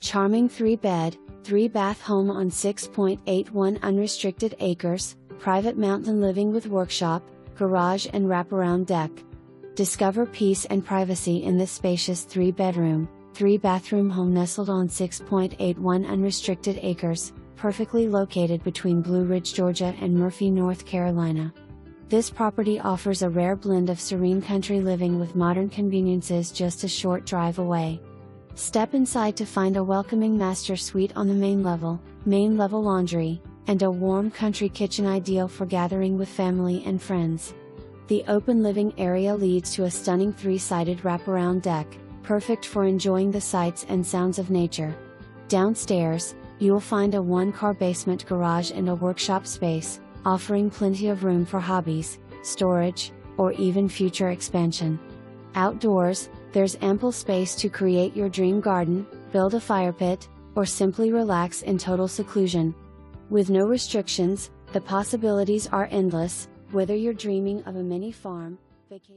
Charming 3-bed, 3-bath home on 6.81 unrestricted acres, private mountain living with workshop, garage and wraparound deck. Discover peace and privacy in this spacious 3-bedroom, 3-bathroom home nestled on 6.81 unrestricted acres, perfectly located between Blue Ridge, Georgia and Murphy, North Carolina. This property offers a rare blend of serene country living with modern conveniences just a short drive away. Step inside to find a welcoming master suite on the main level laundry, and a warm country kitchen ideal for gathering with family and friends. The open living area leads to a stunning 3-sided wraparound deck, perfect for enjoying the sights and sounds of nature. Downstairs, you'll find a 1-car basement garage and a workshop space, offering plenty of room for hobbies, storage, or even future expansion. Outdoors, there's ample space to create your dream garden, build a fire pit, or simply relax in total seclusion. With no restrictions, the possibilities are endless, whether you're dreaming of a mini farm, vacation